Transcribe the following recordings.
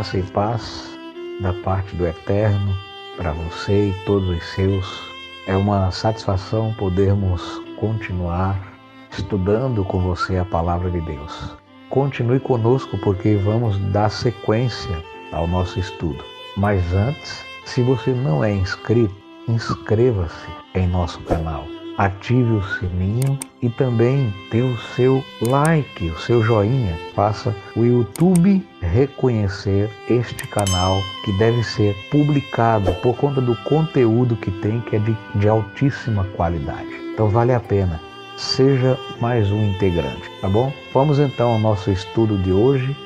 Graça e paz da parte do Eterno para você e todos os seus. É uma satisfação podermos continuar estudando com você a Palavra de Deus. Continue conosco porque vamos dar sequência ao nosso estudo. Mas antes, se você não é inscrito, inscreva-se em nosso canal. Ative o sininho e também dê o seu like, o seu joinha. Faça o YouTube reconhecer este canal que deve ser publicado por conta do conteúdo que tem, que é de altíssima qualidade. Então vale a pena. Seja mais um integrante, tá bom? Vamos então ao nosso estudo de hoje.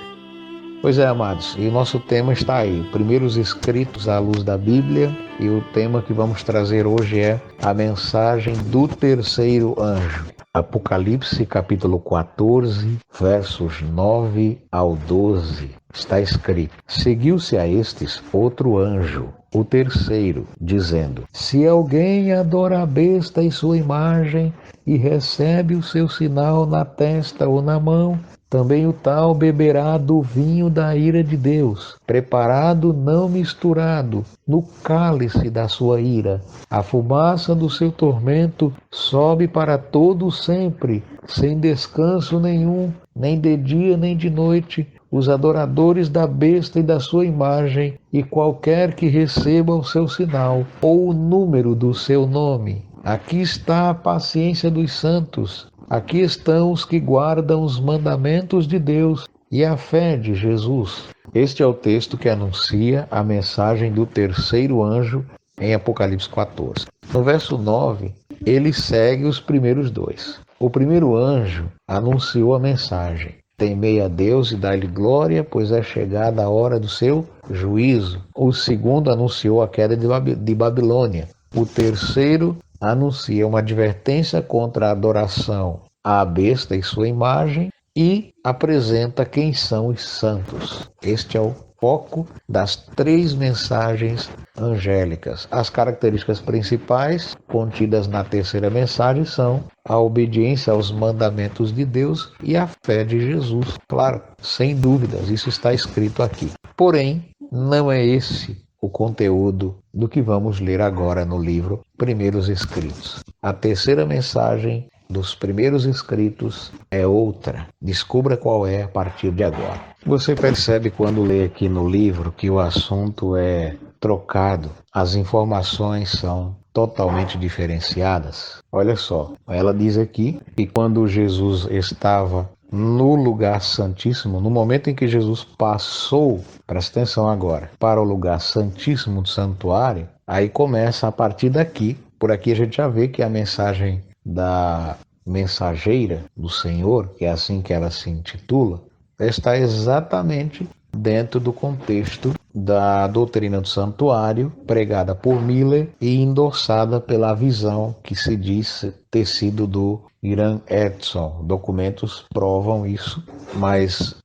Pois é, amados, e o nosso tema está aí, primeiros escritos à luz da Bíblia, e o tema que vamos trazer hoje é a mensagem do terceiro anjo. Apocalipse capítulo 14, versos 9 ao 12, está escrito: Seguiu-se a estes outro anjo, o terceiro, dizendo: Se alguém adora a besta e sua imagem, e recebe o seu sinal na testa ou na mão, também o tal beberá do vinho da ira de Deus, preparado, não misturado, no cálice da sua ira. A fumaça do seu tormento sobe para todo sempre, sem descanso nenhum, nem de dia nem de noite. Os adoradores da besta e da sua imagem, e qualquer que receba o seu sinal, ou o número do seu nome. Aqui está a paciência dos santos. Aqui estão os que guardam os mandamentos de Deus e a fé de Jesus. Este é o texto que anuncia a mensagem do terceiro anjo em Apocalipse 14. No verso 9, ele segue os primeiros dois. O primeiro anjo anunciou a mensagem: Temei a Deus e dai-lhe glória, pois é chegada a hora do seu juízo. O segundo anunciou a queda de Babilônia. O terceiro anuncia uma advertência contra a adoração à besta e sua imagem e apresenta quem são os santos. Este é o foco das três mensagens angélicas. As características principais contidas na terceira mensagem são a obediência aos mandamentos de Deus e a fé de Jesus. Claro, sem dúvidas, isso está escrito aqui. Porém, não é esse o conteúdo do que vamos ler agora no livro Primeiros Escritos. A terceira mensagem dos primeiros escritos é outra. Descubra qual é a partir de agora. Você percebe quando lê aqui no livro que o assunto é trocado, as informações são totalmente diferenciadas. Olha só, ela diz aqui que quando Jesus estava no lugar santíssimo, no momento em que Jesus passou, presta atenção agora, para o lugar santíssimo do santuário, aí começa a partir daqui. Por aqui a gente já vê que a mensagem da mensageira do Senhor, que é assim que ela se intitula, está exatamente dentro do contexto da doutrina do santuário, pregada por Miller e endossada pela visão que se diz ter sido do Irã Edson. Documentos provam isso, mas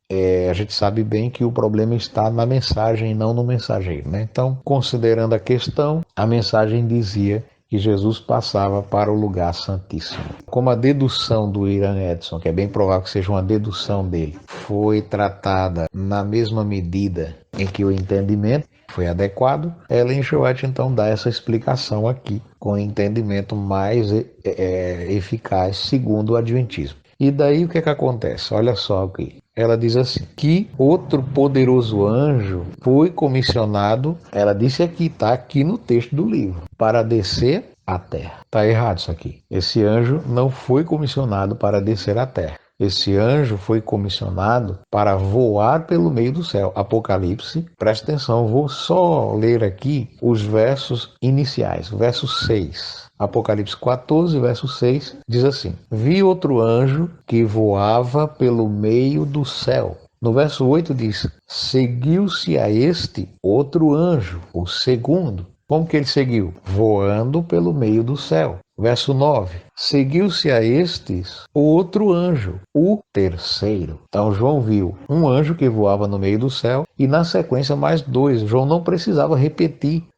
a gente sabe bem que o problema está na mensagem e não no mensageiro, né? Então, considerando a questão, a mensagem dizia que Jesus passava para o lugar santíssimo. Como a dedução do Irã Edson, que é bem provável que seja uma dedução dele, foi tratada na mesma medida em que o entendimento foi adequado, Ellen G. White então dá essa explicação aqui, com o entendimento mais eficaz segundo o Adventismo. E daí o que acontece? Olha só aqui. Ela diz assim, que outro poderoso anjo foi comissionado, ela disse aqui, está aqui no texto do livro, para descer à terra. Está errado isso aqui. Esse anjo não foi comissionado para descer à terra. Esse anjo foi comissionado para voar pelo meio do céu. Apocalipse, presta atenção, vou só ler aqui os versos iniciais, verso 6. Apocalipse 14, verso 6, diz assim: Vi outro anjo que voava pelo meio do céu. No verso 8 diz: Seguiu-se a este outro anjo, o segundo. Como que ele seguiu? Voando pelo meio do céu. Verso 9. Seguiu-se a estes o outro anjo, o terceiro. Então João viu um anjo que voava no meio do céu e na sequência mais dois. João não precisava repetir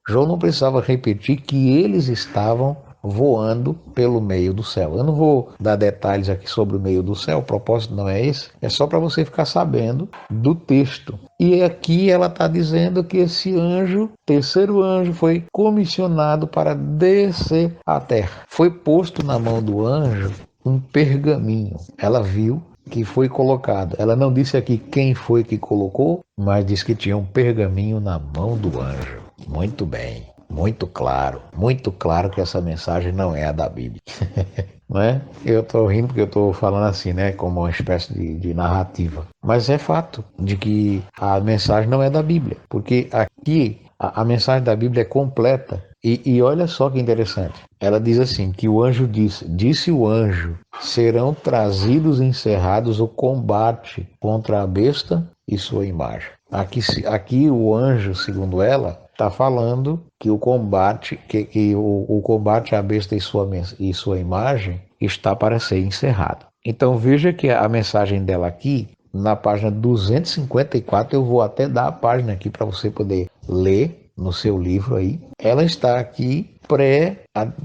que eles estavam voando pelo meio do céu. Eu não vou dar detalhes aqui sobre o meio do céu, o propósito não é esse, é só para você ficar sabendo do texto. E aqui ela está dizendo que esse anjo, terceiro anjo, foi comissionado para descer à terra. Foi posto na mão do anjo um pergaminho. Ela viu que foi colocado. Ela não disse aqui quem foi que colocou, mas disse que tinha um pergaminho na mão do anjo. Muito bem, muito claro que essa mensagem não é a da Bíblia. Não é? Eu estou rindo porque eu estou falando assim, né, como uma espécie de narrativa. Mas é fato de que a mensagem não é da Bíblia, porque aqui a mensagem da Bíblia é completa. E olha só que interessante. Ela diz assim, que o anjo disse o anjo, serão trazidos e encerrados o combate contra a besta e sua imagem. Aqui o anjo, segundo ela, está falando que o combate, o combate à besta e sua imagem está para ser encerrado. Então veja que a mensagem dela aqui, na página 254, eu vou até dar a página aqui para você poder ler no seu livro aí. Ela está aqui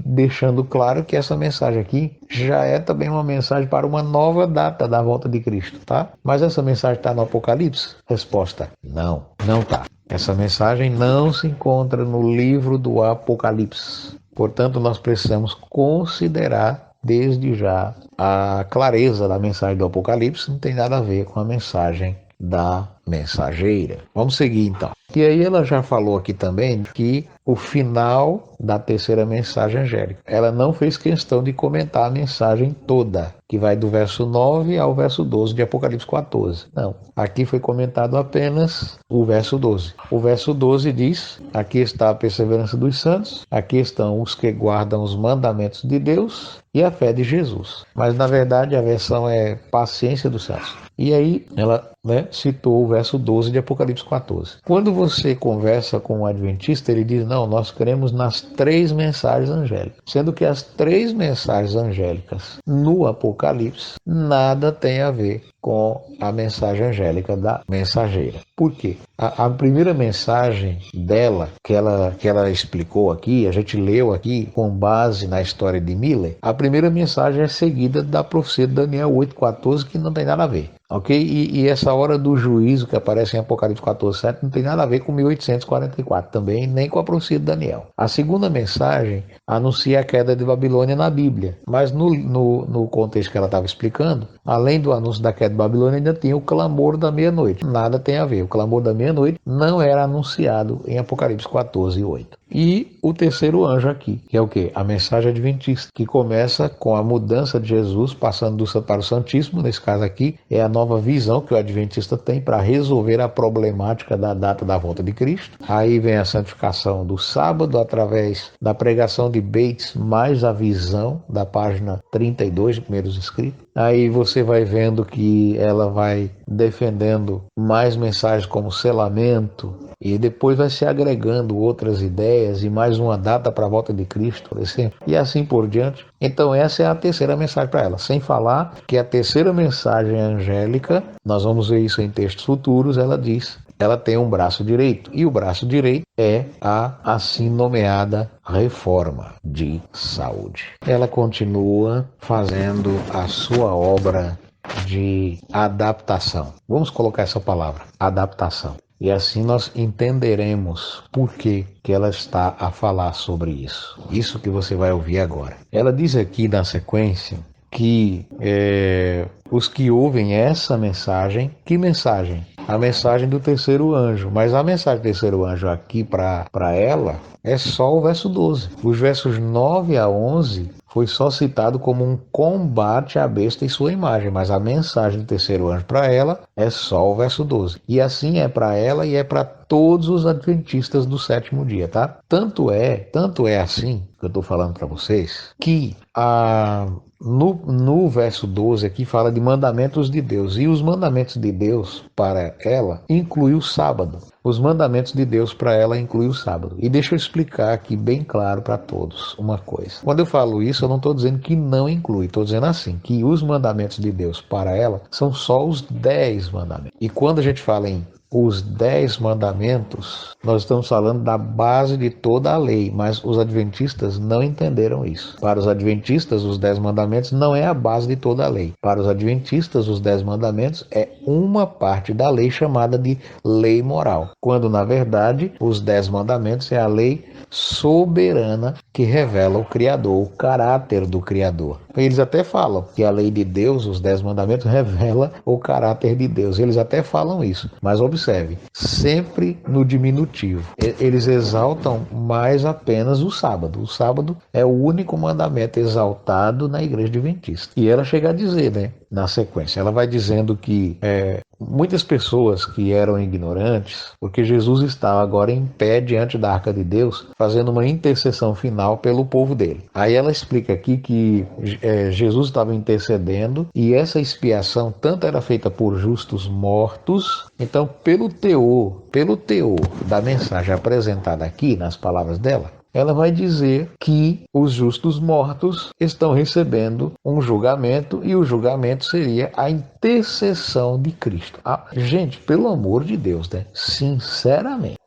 deixando claro que essa mensagem aqui já é também uma mensagem para uma nova data da volta de Cristo, tá? Mas essa mensagem está no Apocalipse? Resposta: não está. Essa mensagem não se encontra no livro do Apocalipse. Portanto, nós precisamos considerar desde já a clareza da mensagem do Apocalipse, não tem nada a ver com a mensagem da mensageira. Vamos seguir então. E aí ela já falou aqui também que o final da terceira mensagem angélica. Ela não fez questão de comentar a mensagem toda, que vai do verso 9 ao verso 12 de Apocalipse 14. Não, aqui foi comentado apenas o verso 12. O verso 12 diz, aqui está a perseverança dos santos, aqui estão os que guardam os mandamentos de Deus e a fé de Jesus. Mas na verdade a versão é paciência dos santos. E aí ela citou o verso 12 de Apocalipse 14. Quando você conversa com um adventista, ele diz, não, nós cremos nas 3 mensagens angélicas. Sendo que as 3 mensagens angélicas no Apocalipse nada tem a ver com a mensagem angélica da mensageira. Por quê? A primeira mensagem dela, que ela explicou aqui, a gente leu aqui com base na história de Miller, a primeira mensagem é seguida da profecia de Daniel 8,14, que não tem nada a ver. Ok? E essa hora do juízo que aparece em Apocalipse 14,7 não tem nada a ver com 1844 também, nem com a profecia de Daniel. A segunda mensagem anuncia a queda de Babilônia na Bíblia, mas no contexto que ela estava explicando, além do anúncio da queda de Babilônia, ainda tinha o clamor da meia-noite. Nada tem a ver. O clamor da meia-noite não era anunciado em Apocalipse 14:8. E o terceiro anjo aqui, que é o quê? A mensagem adventista, que começa com a mudança de Jesus, passando do Santo para o Santíssimo. Nesse caso aqui, é a nova visão que o adventista tem para resolver a problemática da data da volta de Cristo. Aí vem a santificação do sábado, através da pregação de Bates, mais a visão da página 32 de Primeiros Escritos. Aí você vai vendo que ela vai defendendo mais mensagens como selamento, e depois vai se agregando outras ideias e mais uma data para a volta de Cristo, por exemplo, e assim por diante. Então essa é a terceira mensagem para ela. Sem falar que a terceira mensagem angélica, nós vamos ver isso em textos futuros, ela diz, ela tem um braço direito, e o braço direito é a assim nomeada reforma de saúde. Ela continua fazendo a sua obra de adaptação. Vamos colocar essa palavra, adaptação. E assim nós entenderemos por que ela está a falar sobre isso. Isso que você vai ouvir agora. Ela diz aqui na sequência que os que ouvem essa mensagem, que mensagem? A mensagem do terceiro anjo. Mas a mensagem do terceiro anjo aqui para ela é só o verso 12. Os versos 9 a 11 foi só citado como um combate à besta e sua imagem, mas a mensagem do terceiro anjo para ela é só o verso 12. E assim é para ela e é para todos os adventistas do sétimo dia, tá? Tanto é assim, que eu estou falando para vocês, que no verso 12 aqui fala de mandamentos de Deus, e os mandamentos de Deus para ela inclui o sábado. Os mandamentos de Deus para ela incluem o sábado. E deixa eu explicar aqui bem claro para todos uma coisa. Quando eu falo isso, eu não estou dizendo que não inclui. Estou dizendo assim, que os mandamentos de Deus para ela são só os 10 mandamentos. E quando a gente fala em os 10 mandamentos, nós estamos falando da base de toda a lei, mas os adventistas não entenderam isso. Para os adventistas, os 10 mandamentos não é a base de toda a lei. Para os adventistas, os 10 mandamentos é uma parte da lei chamada de lei moral, quando na verdade os 10 mandamentos é a lei soberana que revela o Criador, o caráter do Criador. Eles até falam que a lei de Deus, os 10 mandamentos, revela o caráter de Deus. Eles até falam isso, mas observe, sempre no diminutivo. Eles exaltam mais apenas o sábado. O sábado é o único mandamento exaltado na igreja adventista. E ela chega a dizer, né, na sequência, ela vai dizendo que muitas pessoas que eram ignorantes, porque Jesus estava agora em pé diante da arca de Deus, fazendo uma intercessão final pelo povo dele. Aí ela explica aqui que Jesus estava intercedendo e essa expiação tanto era feita por justos mortos. Então, pelo teor da mensagem apresentada aqui, nas palavras dela, ela vai dizer que os justos mortos estão recebendo um julgamento e o julgamento seria a intercessão de Cristo. Gente, pelo amor de Deus, né? Sinceramente,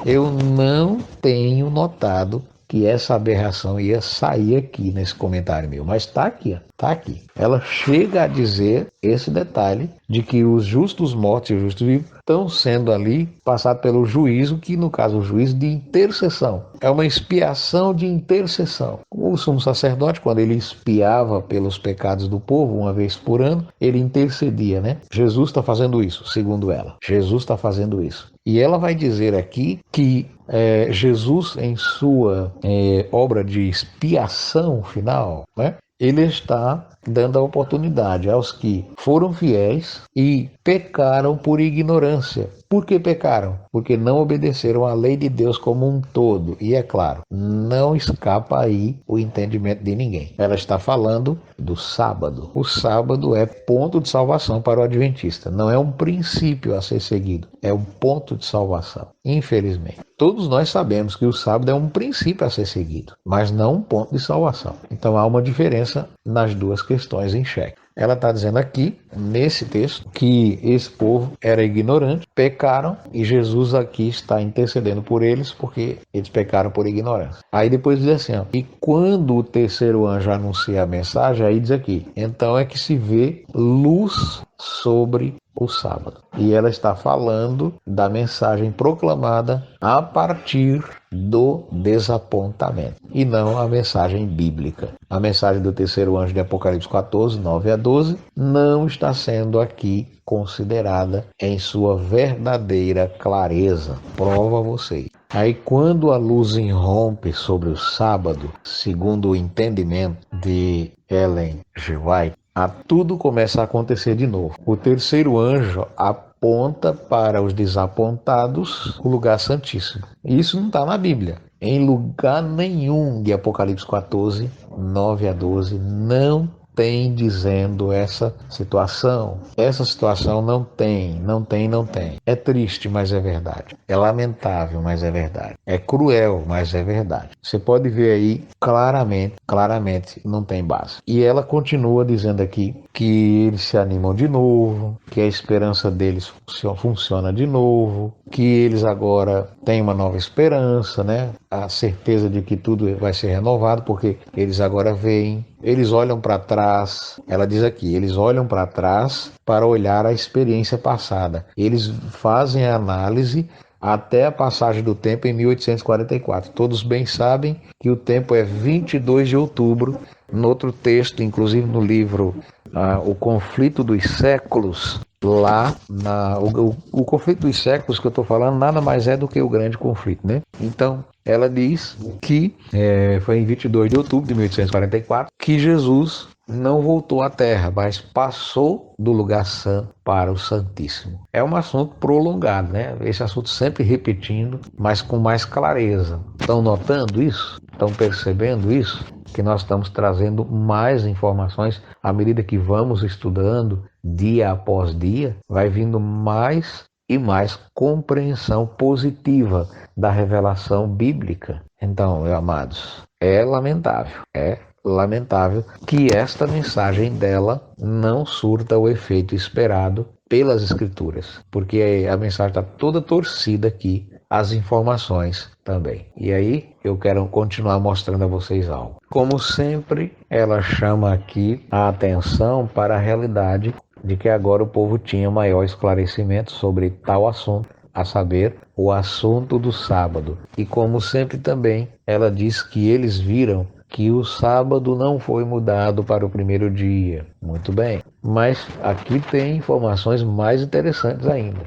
eu não tenho notado que essa aberração ia sair aqui nesse comentário meu, mas está aqui, está aqui. Ela chega a dizer esse detalhe de que os justos mortos e os justos vivos estão sendo ali passados pelo juízo, que no caso o juízo de intercessão. É uma expiação de intercessão. O sumo sacerdote, quando ele expiava pelos pecados do povo uma vez por ano, ele intercedia, né? Jesus está fazendo isso, segundo ela. Jesus está fazendo isso. E ela vai dizer aqui que Jesus, em sua obra de expiação final, né, ele está dando a oportunidade aos que foram fiéis e pecaram por ignorância. Por que pecaram? Porque não obedeceram à lei de Deus como um todo. E é claro, não escapa aí o entendimento de ninguém. Ela está falando do sábado. O sábado é ponto de salvação para o adventista. Não é um princípio a ser seguido, é um ponto de salvação. Infelizmente. Todos nós sabemos que o sábado é um princípio a ser seguido, mas não um ponto de salvação. Então há uma diferença nas duas questões em xeque. Ela está dizendo aqui, nesse texto, que esse povo era ignorante, pecaram, e Jesus aqui está intercedendo por eles, porque eles pecaram por ignorância. Aí depois diz assim, e quando o terceiro anjo anuncia a mensagem, aí diz aqui, então é que se vê luz sobre o sábado. E ela está falando da mensagem proclamada a partir do desapontamento, e não a mensagem bíblica. A mensagem do terceiro anjo de Apocalipse 14, 9 a 12, não está sendo aqui considerada em sua verdadeira clareza. Prova vocês. Aí quando a luz irrompe sobre o sábado, segundo o entendimento de Ellen G. White, tudo começa a acontecer de novo. O terceiro anjo aponta para os desapontados o lugar santíssimo. Isso não está na Bíblia. Em lugar nenhum de Apocalipse 14, 9 a 12, não tem dizendo essa situação. Essa situação não tem. É triste, mas é verdade. É lamentável, mas é verdade. É cruel, mas é verdade. Você pode ver aí claramente não tem base. E ela continua dizendo aqui que eles se animam de novo, que a esperança deles funciona de novo, que eles agora têm uma nova esperança, né? A certeza de que tudo vai ser renovado, porque eles agora veem, eles olham para trás. Ela diz aqui, eles olham para trás para olhar a experiência passada. Eles fazem a análise até a passagem do tempo em 1844. Todos bem sabem que o tempo é 22 de outubro. No outro texto, inclusive no livro O Conflito dos Séculos, o conflito dos séculos que eu estou falando nada mais é do que o grande conflito, né? Então, ela diz que foi em 22 de outubro de 1844 que Jesus não voltou à terra, mas passou do lugar santo para o Santíssimo. É um assunto prolongado, né? Esse assunto sempre repetindo, mas com mais clareza. Estão notando isso? Estão percebendo isso? Que nós estamos trazendo mais informações à medida que vamos estudando, dia após dia, vai vindo mais e mais compreensão positiva da revelação bíblica. Então, meus amados, é lamentável que esta mensagem dela não surta o efeito esperado pelas Escrituras, porque a mensagem está toda torcida aqui, as informações também. E aí eu quero continuar mostrando a vocês algo. Como sempre, ela chama aqui a atenção para a realidade de que agora o povo tinha maior esclarecimento sobre tal assunto, a saber, o assunto do sábado. E como sempre também, ela diz que eles viram que o sábado não foi mudado para o primeiro dia. Muito bem. Mas aqui tem informações mais interessantes ainda.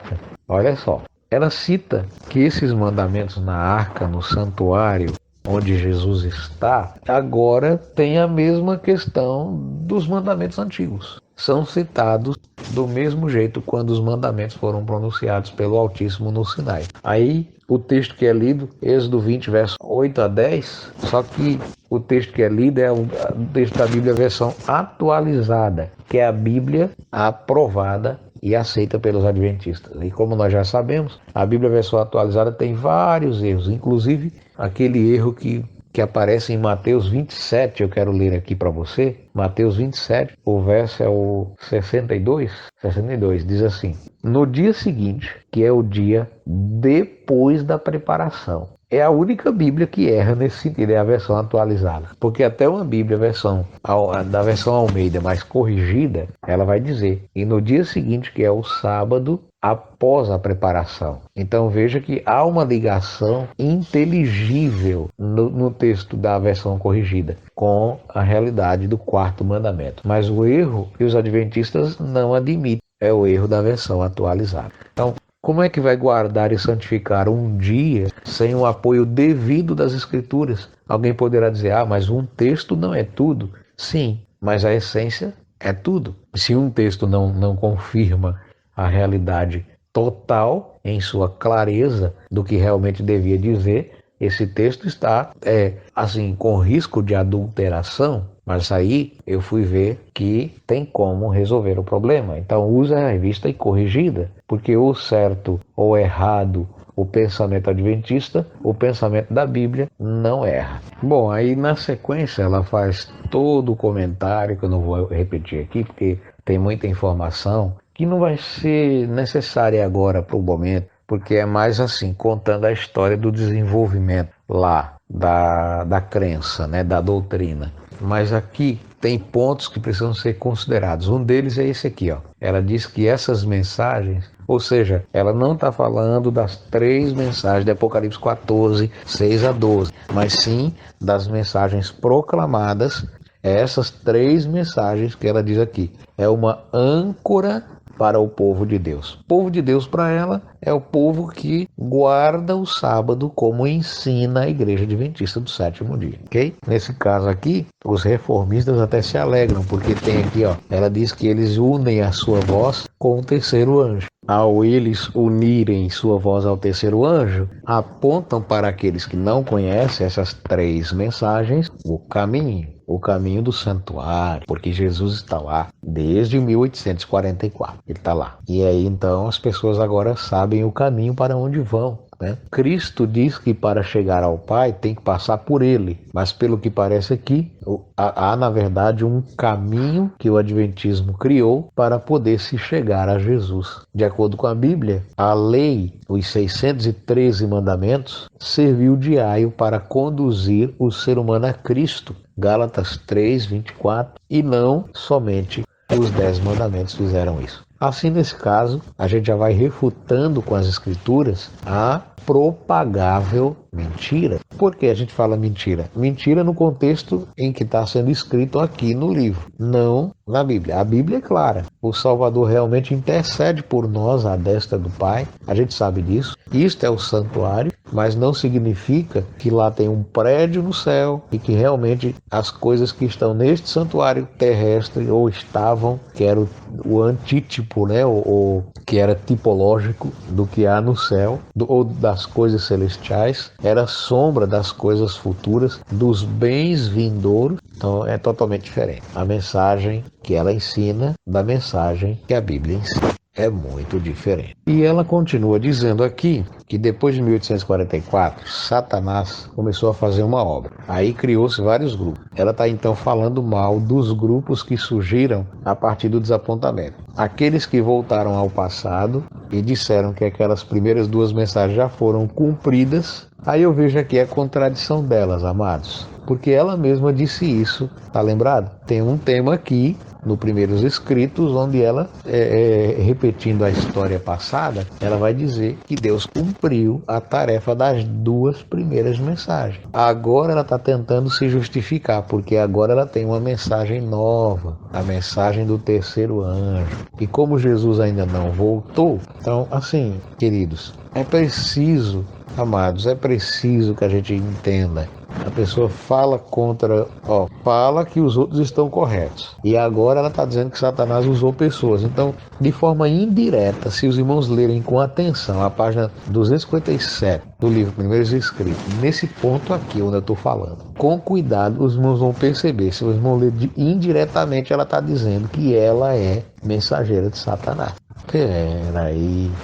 Olha só. Ela cita que esses mandamentos na arca, no santuário, onde Jesus está, agora tem a mesma questão dos mandamentos antigos. São citados do mesmo jeito quando os mandamentos foram pronunciados pelo Altíssimo no Sinai. Aí o texto que é lido, Êxodo 20, verso 8 a 10, só que o texto que é lido é o texto da Bíblia versão atualizada, que é a Bíblia aprovada e aceita pelos adventistas. E como nós já sabemos, a Bíblia versão atualizada tem vários erros, inclusive aquele erro que aparece em Mateus 27, eu quero ler aqui para você. Mateus 27, o verso é o 62, diz assim: no dia seguinte, que é o dia depois da preparação. É a única Bíblia que erra nesse sentido, é a versão atualizada. Porque até uma Bíblia da versão Almeida mais corrigida, ela vai dizer, e no dia seguinte, que é o sábado, após a preparação. Então veja que há uma ligação inteligível no texto da versão corrigida com a realidade do quarto mandamento. Mas o erro que os adventistas não admitem é o erro da versão atualizada. Então, como é que vai guardar e santificar um dia sem o apoio devido das Escrituras? Alguém poderá dizer, mas um texto não é tudo. Sim, mas a essência é tudo. Se um texto não confirma a realidade total em sua clareza do que realmente devia dizer, esse texto está com risco de adulteração, mas aí eu fui ver que tem como resolver o problema. Então usa a revista corrigida, porque o certo ou errado, o pensamento adventista, o pensamento da Bíblia não erra. Bom, aí na sequência ela faz todo o comentário, que eu não vou repetir aqui, porque tem muita informação que não vai ser necessária agora para o momento, porque é mais assim, contando a história do desenvolvimento lá da crença, da doutrina. Mas aqui tem pontos que precisam ser considerados. Um deles é esse aqui, ó. Ela diz que essas mensagens, ou seja, ela não está falando das 3 mensagens de Apocalipse 14, 6 a 12, mas sim das mensagens proclamadas. Essas 3 mensagens que ela diz aqui é uma âncora para o povo de Deus. O povo de Deus para ela é o povo que guarda o sábado como ensina a Igreja Adventista do Sétimo Dia, ok? Nesse caso aqui, os reformistas até se alegram, porque tem aqui, ó, ela diz que eles unem a sua voz com o terceiro anjo. Ao eles unirem sua voz ao terceiro anjo, apontam para aqueles que não conhecem essas 3 mensagens o caminho do santuário, porque Jesus está lá desde 1844, ele está lá. E aí então as pessoas agora sabem o caminho para onde vão. Cristo diz que para chegar ao Pai tem que passar por ele, mas pelo que parece aqui, há na verdade um caminho que o Adventismo criou para poder se chegar a Jesus. De acordo com a Bíblia, a lei, os 613 mandamentos, serviu de aio para conduzir o ser humano a Cristo. Gálatas 3, 24, e não somente os 10 mandamentos fizeram isso. Assim, nesse caso, a gente já vai refutando com as Escrituras a propagável mentira. Por que a gente fala mentira? Mentira no contexto em que está sendo escrito aqui no livro, não na Bíblia. A Bíblia é clara. O Salvador realmente intercede por nós à destra do Pai. A gente sabe disso. Isto é o santuário, mas não significa que lá tem um prédio no céu e que realmente as coisas que estão neste santuário terrestre ou estavam, que era o antítipo, ou que era tipológico do que há no céu, ou das coisas celestiais, era sombra das coisas futuras, dos bens vindouros. Então é totalmente diferente a mensagem que ela ensina da mensagem que a Bíblia ensina. é muito diferente. E ela continua dizendo aqui que depois de 1844, Satanás começou a fazer uma obra. Aí criou-se vários grupos. Ela está então falando mal dos grupos que surgiram a partir do desapontamento. Aqueles que voltaram ao passado e disseram que aquelas primeiras duas mensagens já foram cumpridas. Aí eu vejo aqui a contradição delas, amados. Porque ela mesma disse isso, tá lembrado? Tem um tema aqui no Primeiros Escritos, onde ela, repetindo a história passada, ela vai dizer que Deus cumpriu a tarefa das duas primeiras mensagens. Agora ela está tentando se justificar, porque agora ela tem uma mensagem nova, a mensagem do terceiro anjo. E como Jesus ainda não voltou, então, assim, queridos, é preciso, amados, é preciso que a gente entenda. A pessoa fala fala que os outros estão corretos. E agora ela está dizendo que Satanás usou pessoas. Então, de forma indireta, se os irmãos lerem com atenção a página 257 do livro Primeiros Escritos, nesse ponto aqui onde eu estou falando, com cuidado, os irmãos vão perceber. Se os irmãos lerem indiretamente, ela está dizendo que ela é mensageira de Satanás.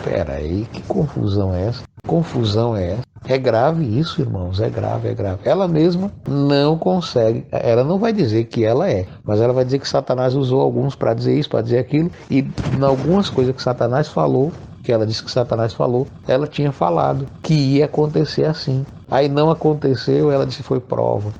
Peraí, que confusão é essa? Confusão é essa? É grave isso, irmãos, é grave. Ela mesma não consegue, ela não vai dizer que ela é, mas ela vai dizer que Satanás usou alguns para dizer isso, para dizer aquilo, e em algumas coisas que Satanás falou, que ela disse que Satanás falou, ela tinha falado que ia acontecer assim. Aí não aconteceu, ela disse foi prova.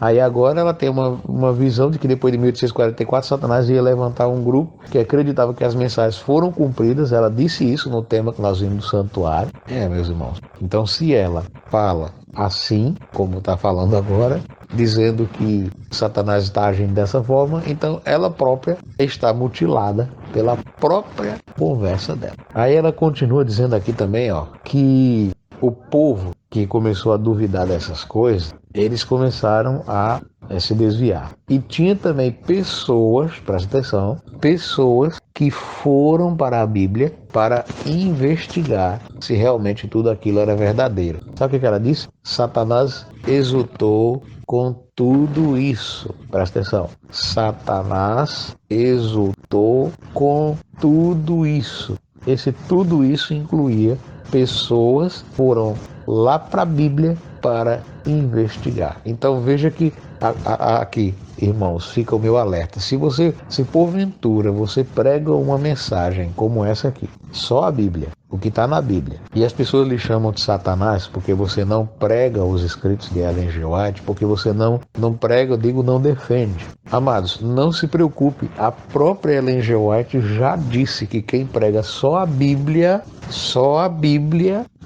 Aí agora ela tem uma visão de que depois de 1844 Satanás ia levantar um grupo que acreditava que as mensagens foram cumpridas. Ela disse isso no tema que nós vimos do santuário. Meus irmãos. Então se ela fala assim, como está falando agora, dizendo que Satanás está agindo dessa forma, então ela própria está mutilada pela própria conversa dela. Aí ela continua dizendo aqui também, que o povo que começou a duvidar dessas coisas, eles começaram a se desviar. E tinha também pessoas, presta atenção, pessoas que foram para a Bíblia para investigar se realmente tudo aquilo era verdadeiro. Sabe o que ela disse? Satanás exultou com tudo isso. Presta atenção. Satanás exultou com tudo isso. Esse tudo isso incluía pessoas que foram lá para a Bíblia para investigar. Então veja que aqui, irmãos, fica o meu alerta. Se porventura você prega uma mensagem como essa aqui, só a Bíblia, o que está na Bíblia, e as pessoas lhe chamam de Satanás porque você não prega os escritos de Ellen G. White, porque você não prega, eu digo, não defende. Amados, não se preocupe, a própria Ellen G. White já disse que quem prega só a Bíblia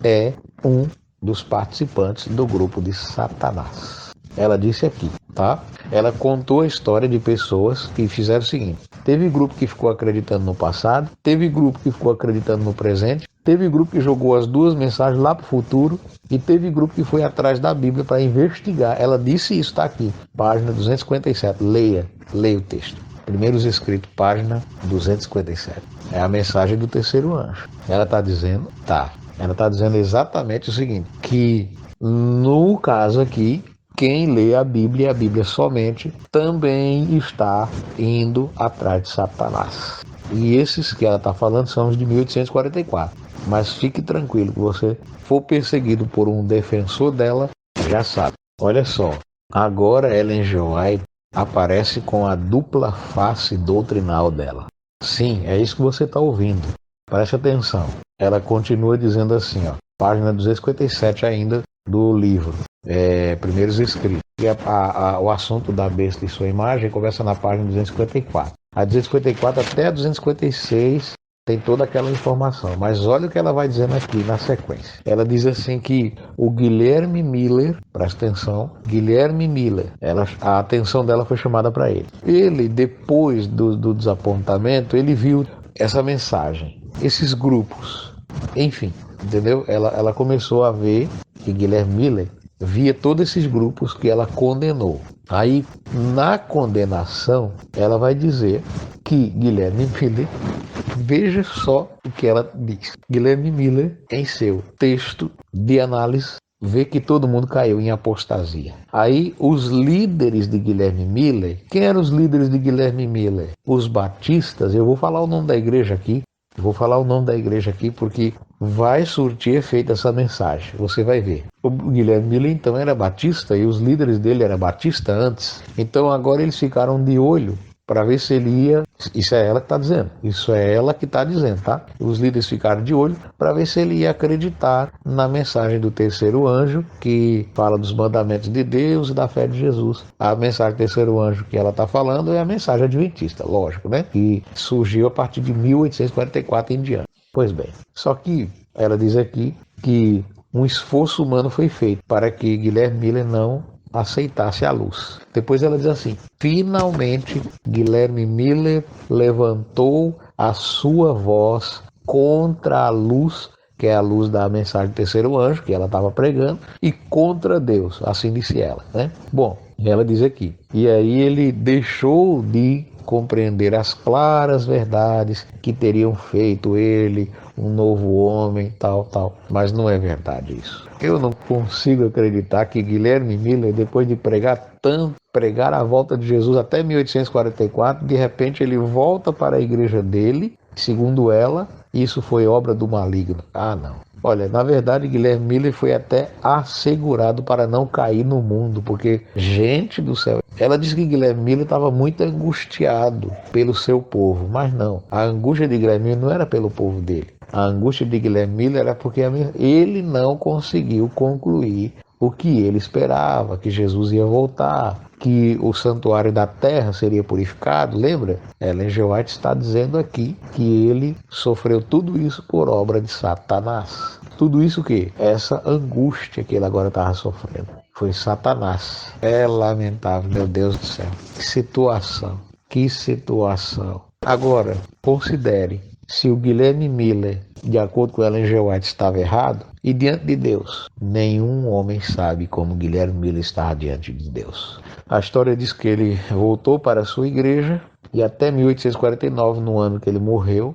é um dos participantes do grupo de Satanás. Ela disse aqui, tá? Ela contou a história de pessoas que fizeram o seguinte: teve grupo que ficou acreditando no passado, teve grupo que ficou acreditando no presente, teve grupo que jogou as duas mensagens lá para o futuro e teve grupo que foi atrás da Bíblia para investigar. Ela disse isso, está aqui, página 257. Leia o texto. Primeiros Escritos, página 257. É a mensagem do terceiro anjo. Ela está dizendo, ela está dizendo exatamente o seguinte, que no caso aqui, quem lê a Bíblia somente, também está indo atrás de Satanás. E esses que ela está falando são os de 1844. Mas fique tranquilo, que você for perseguido por um defensor dela, já sabe. Olha só, agora Ellen G. White aparece com a dupla face doutrinal dela. Sim, é isso que você está ouvindo. Preste atenção. Ela continua dizendo assim, página 257 ainda do livro, Primeiros Escritos. E o assunto da besta e sua imagem começa na página 254. A 254 até a 256 tem toda aquela informação. Mas olha o que ela vai dizendo aqui na sequência. Ela diz assim que o Guilherme Miller, presta atenção, Guilherme Miller, a atenção dela foi chamada para ele. Ele, depois do desapontamento, ele viu essa mensagem, esses grupos, enfim, entendeu? Ela começou a ver que Guilherme Miller via todos esses grupos que ela condenou. Aí, na condenação, ela vai dizer que Guilherme Miller, veja só o que ela diz. Guilherme Miller, em seu texto de análise vê que todo mundo caiu em apostasia. Aí os líderes de Guilherme Miller, quem eram os líderes de Guilherme Miller? Os batistas. Eu vou falar o nome da igreja aqui. Porque vai surtir efeito essa mensagem. Você vai ver. O Guilherme Miller então era batista e os líderes dele eram batista antes. Então agora eles ficaram de olho para ver se ele ia... Isso é ela que está dizendo. Isso é ela que está dizendo, tá? Os líderes ficaram de olho para ver se ele ia acreditar na mensagem do terceiro anjo, que fala dos mandamentos de Deus e da fé de Jesus. A mensagem do terceiro anjo que ela está falando é a mensagem adventista, lógico, né? Que surgiu a partir de 1844 em diante. Pois bem, só que ela diz aqui que um esforço humano foi feito para que Guilherme Miller não aceitasse a luz. Depois ela diz assim: finalmente Guilherme Miller levantou a sua voz contra a luz, que é a luz da mensagem do terceiro anjo que ela estava pregando, e contra Deus, assim disse ela, né? Bom, ela diz aqui: e aí ele deixou de compreender as claras verdades que teriam feito ele um novo homem, tal. Mas não é verdade isso. Eu não consigo acreditar que Guilherme Miller, depois de pregar a volta de Jesus até 1844, de repente ele volta para a igreja dele, segundo ela, isso foi obra do maligno. Ah, não. Olha, na verdade, Guilherme Miller foi até assegurado para não cair no mundo, porque, gente do céu, ela disse que Guilherme Miller estava muito angustiado pelo seu povo, mas não, a angústia de Guilherme Miller não era pelo povo dele. A angústia de Guilherme Miller era porque ele não conseguiu concluir o que ele esperava, que Jesus ia voltar, que o santuário da terra seria purificado. Lembra? Ellen G. White está dizendo aqui que ele sofreu tudo isso por obra de Satanás. Tudo isso o quê? Essa angústia que ele agora estava sofrendo foi Satanás. É lamentável, meu Deus do céu. Que situação. Agora, considere, se o Guilherme Miller, de acordo com Ellen G. White, estava errado, e diante de Deus, nenhum homem sabe como Guilherme Miller estava diante de Deus. A história diz que ele voltou para a sua igreja e até 1849, no ano que ele morreu,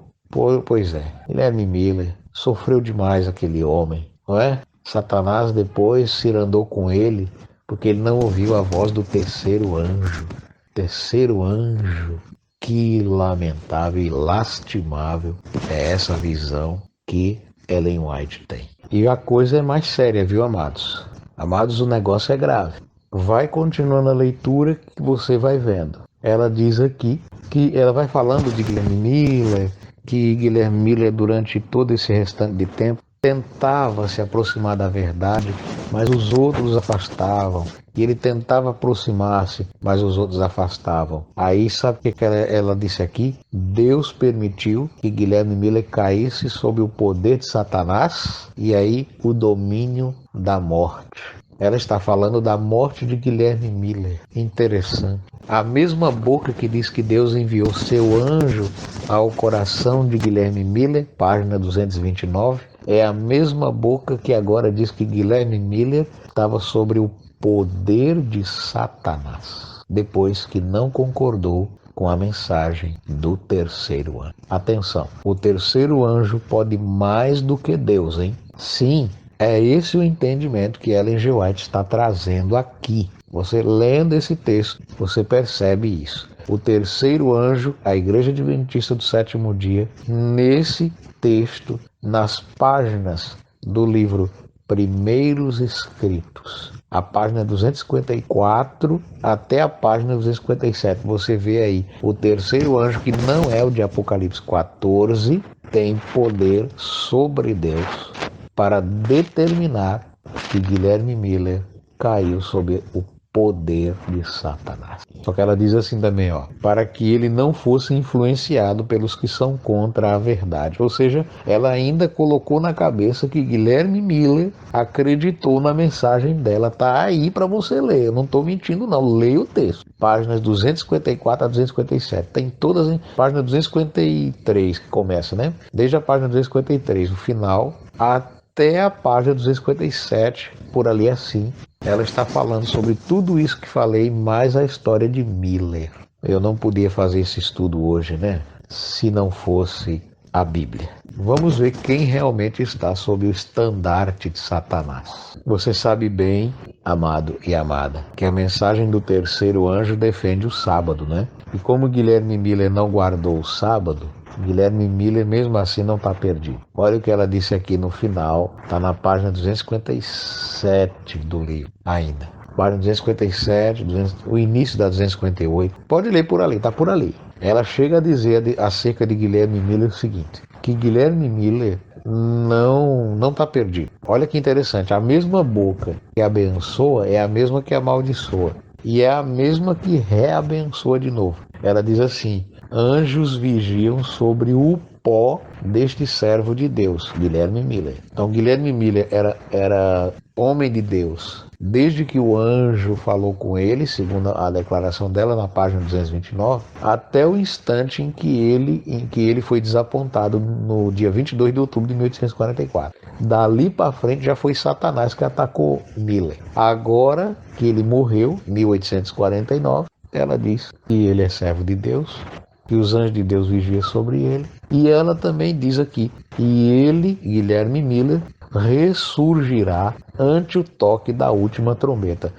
pois é, Guilherme Miller sofreu demais aquele homem, não é? Satanás depois se irandou com ele porque ele não ouviu a voz do terceiro anjo. Terceiro anjo. Que lamentável e lastimável é essa visão que Ellen White tem. E a coisa é mais séria, viu, amados? Amados, o negócio é grave. Vai continuando a leitura que você vai vendo. Ela diz aqui que ela vai falando de Guilherme Miller, que Guilherme Miller, durante todo esse restante de tempo, tentava se aproximar da verdade, mas os outros afastavam. E ele tentava aproximar-se, mas os outros afastavam. Aí sabe o que ela disse aqui? Deus permitiu que Guilherme Miller caísse sob o poder de Satanás e aí o domínio da morte. Ela está falando da morte de Guilherme Miller. Interessante. A mesma boca que diz que Deus enviou seu anjo ao coração de Guilherme Miller, página 229, é a mesma boca que agora diz que Guilherme Miller estava sobre o poder de Satanás, depois que não concordou com a mensagem do terceiro anjo. Atenção, o terceiro anjo pode mais do que Deus, hein? Sim, é esse o entendimento que Ellen G. White está trazendo aqui. Você lendo esse texto, você percebe isso. O terceiro anjo, a Igreja Adventista do Sétimo Dia, nesse texto, nas páginas do livro Primeiros Escritos, a página 254 até a página 257, você vê aí o terceiro anjo, que não é o de Apocalipse 14, tem poder sobre Deus para determinar que Guilherme Miller caiu sob o poder de Satanás. Só que ela diz assim também, para que ele não fosse influenciado pelos que são contra a verdade. Ou seja, ela ainda colocou na cabeça que Guilherme Miller acreditou na mensagem dela. Tá aí para você ler, eu não estou mentindo não, leia o texto. Páginas 254 a 257, tem todas em página 253 que começa, né? Desde a página 253, o final, até a página 257, por ali assim. Ela está falando sobre tudo isso que falei, mais a história de Miller. Eu não podia fazer esse estudo hoje, né? Se não fosse a Bíblia. Vamos ver quem realmente está sob o estandarte de Satanás. Você sabe bem, amado e amada, que a mensagem do terceiro anjo defende o sábado, né? E como Guilherme Miller não guardou o sábado, Guilherme Miller mesmo assim não está perdido. Olha o que ela disse aqui no final, está na página 257 do livro ainda. Página 257, o início da 258. Pode ler por ali, está por ali. Ela chega a dizer acerca de Guilherme Miller o seguinte, que Guilherme Miller não está perdido. Olha que interessante, a mesma boca que abençoa é a mesma que amaldiçoa. E é a mesma que reabençoa de novo. Ela diz assim, anjos vigiam sobre o pó deste servo de Deus, Guilherme Miller. Então Guilherme Miller era homem de Deus desde que o anjo falou com ele, segundo a declaração dela na página 229, até o instante em que ele foi desapontado no dia 22 de outubro de 1844. Dali para frente já foi Satanás que atacou Miller. Agora que ele morreu, em 1849, ela diz que ele é servo de Deus, que os anjos de Deus vigiam sobre ele. E ela também diz aqui que ele, Guilherme Miller, ressurgirá ante o toque da última trombeta.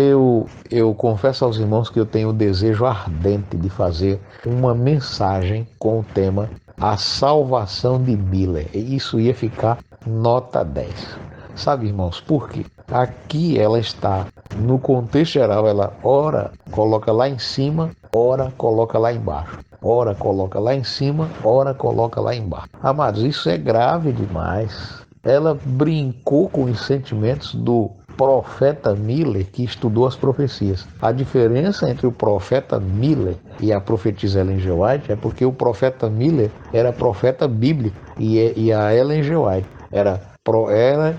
Eu confesso aos irmãos que eu tenho o desejo ardente de fazer uma mensagem com o tema A Salvação de Miller. E isso ia ficar nota 10. Sabe, irmãos, por quê? Aqui ela está, no contexto geral, ela ora coloca lá em cima, ora coloca lá embaixo. Ora coloca lá em cima, ora coloca lá embaixo. Amados, isso é grave demais. Ela brincou com os sentimentos do profeta Miller, que estudou as profecias. A diferença entre o profeta Miller e a profetisa Ellen G. White é porque o profeta Miller era profeta bíblico e a Ellen G. White era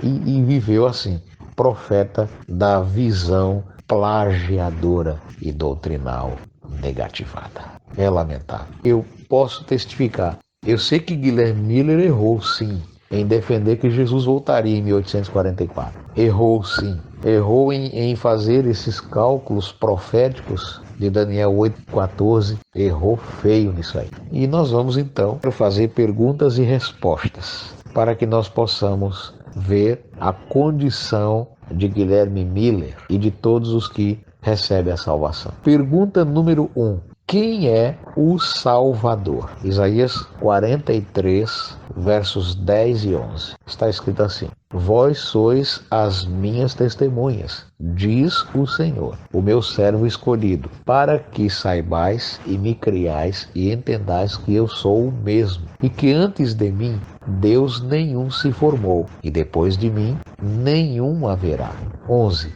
e viveu assim, profeta da visão plagiadora e doutrinal negativada. É lamentável. Eu posso testificar. Eu sei que Guilherme Miller errou, sim, em defender que Jesus voltaria em 1844. Errou, sim. Errou em fazer esses cálculos proféticos de Daniel 8,14. Errou feio nisso aí. E nós vamos então fazer perguntas e respostas para que nós possamos ver a condição de Guilherme Miller e de todos os que recebem a salvação. Pergunta número 1. Quem é o Salvador? Isaías 43, versos 10 e 11. Está escrito assim: Vós sois as minhas testemunhas, diz o Senhor, o meu servo escolhido, para que saibais e me criais e entendais que eu sou o mesmo, e que antes de mim Deus nenhum se formou, e depois de mim nenhum haverá. 11.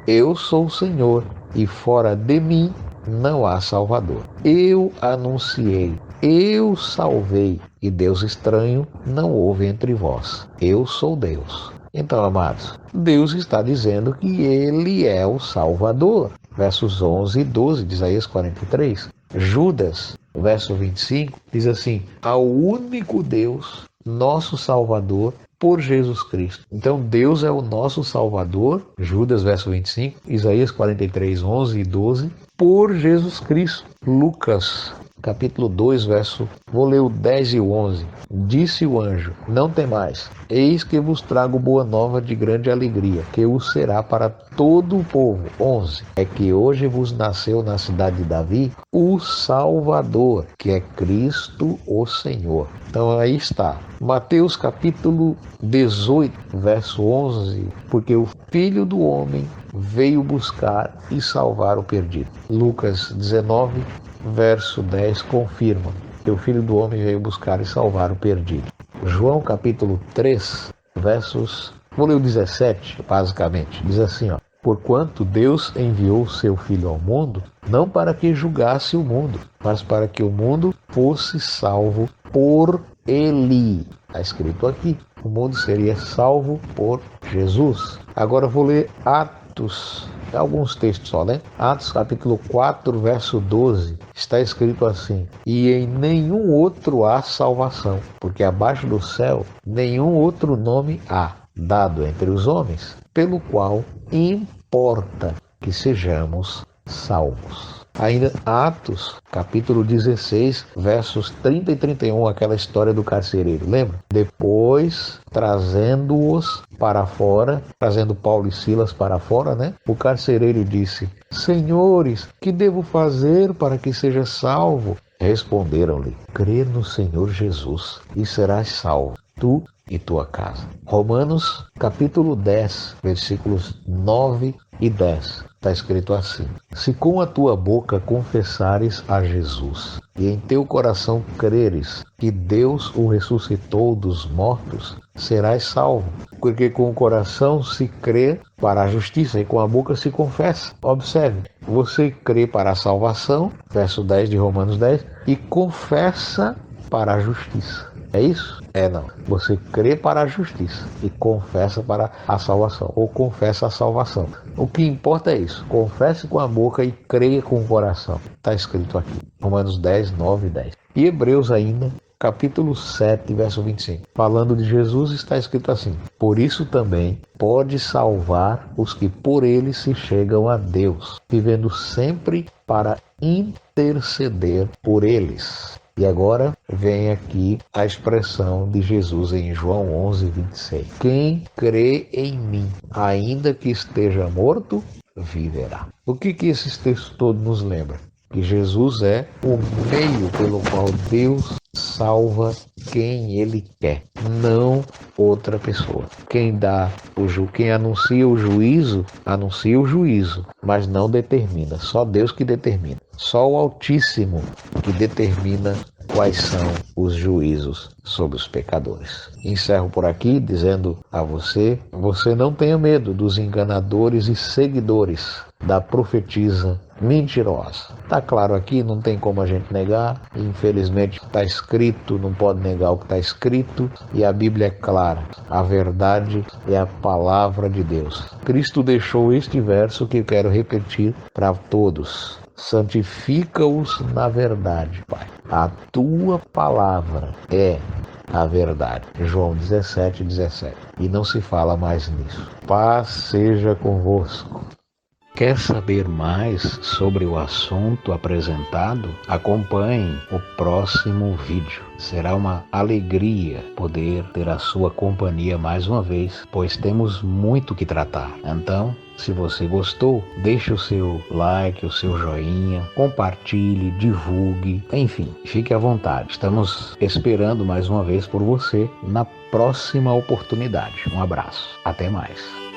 Eu sou o Senhor, e fora de mim não há Salvador. Eu anunciei, eu salvei, e Deus estranho não houve entre vós. Eu sou Deus. Então, amados, Deus está dizendo que Ele é o Salvador. Versos 11 e 12 de Isaías 43. Judas, verso 25, diz assim: ao único Deus, nosso Salvador, por Jesus Cristo. Então Deus é o nosso Salvador, Judas, verso 25, Isaías 43, 11 e 12, por Jesus Cristo. Lucas, capítulo 2, vou ler o 10 e o 11. Disse o anjo: não temais, eis que vos trago boa nova de grande alegria, que o será para todo o povo. 11. É que hoje vos nasceu na cidade de Davi o Salvador, que é Cristo o Senhor. Então aí está, Mateus capítulo 18, verso 11, porque o Filho do Homem veio buscar e salvar o perdido. Lucas 19, verso 10 confirma que o Filho do Homem veio buscar e salvar o perdido. João capítulo 3, vou ler o 17, basicamente, diz assim, porquanto Deus enviou o seu Filho ao mundo, não para que julgasse o mundo, mas para que o mundo fosse salvo por ele. Está escrito aqui, o mundo seria salvo por Jesus. Agora vou ler Atos, alguns textos só, né? Atos capítulo 4, verso 12, está escrito assim: e em nenhum outro há salvação, porque abaixo do céu nenhum outro nome há, dado entre os homens, pelo qual importa que sejamos salvos. Ainda Atos, capítulo 16, versos 30 e 31, aquela história do carcereiro, lembra? Depois, trazendo-os para fora, trazendo Paulo e Silas para fora, né? O carcereiro disse: Senhores, que devo fazer para que seja salvo? Responderam-lhe: crê no Senhor Jesus e serás salvo, tu e tua casa. Romanos capítulo 10, versículos 9 e 10. Está escrito assim: se com a tua boca confessares a Jesus e em teu coração creres que Deus o ressuscitou dos mortos, serás salvo. Porque com o coração se crê para a justiça e com a boca se confessa. Observe, você crê para a salvação, verso 10 de Romanos 10, e confessa para a justiça. É isso? Não. Você crê para a justiça e confessa para a salvação, ou confessa a salvação. O que importa é isso. Confesse com a boca e creia com o coração. Está escrito aqui. Romanos 10, 9 e 10. E Hebreus ainda, capítulo 7, verso 25. Falando de Jesus, está escrito assim: por isso também pode salvar os que por ele se chegam a Deus, vivendo sempre para interceder por eles. E agora vem aqui a expressão de Jesus em João 11, 26. Quem crê em mim, ainda que esteja morto, viverá. O que esses textos todos nos lembram? Que Jesus é o meio pelo qual Deus salva quem Ele quer, não outra pessoa. Quem anuncia o juízo, mas não determina. Só Deus que determina. Só o Altíssimo que determina quais são os juízos sobre os pecadores. Encerro por aqui dizendo a você não tenha medo dos enganadores e seguidores da profetisa mentirosa. Está claro aqui, não tem como a gente negar. Infelizmente está escrito, não pode negar o que está escrito. E a Bíblia é clara. A verdade é a palavra de Deus. Cristo deixou este verso que eu quero repetir para todos. Santifica-os na verdade, Pai. A tua palavra é a verdade. João 17, 17. E não se fala mais nisso. Paz seja convosco. Quer saber mais sobre o assunto apresentado? Acompanhe o próximo vídeo. Será uma alegria poder ter a sua companhia mais uma vez, pois temos muito que tratar. Então, se você gostou, deixe o seu like, o seu joinha, compartilhe, divulgue, enfim, fique à vontade. Estamos esperando mais uma vez por você na próxima oportunidade. Um abraço. Até mais.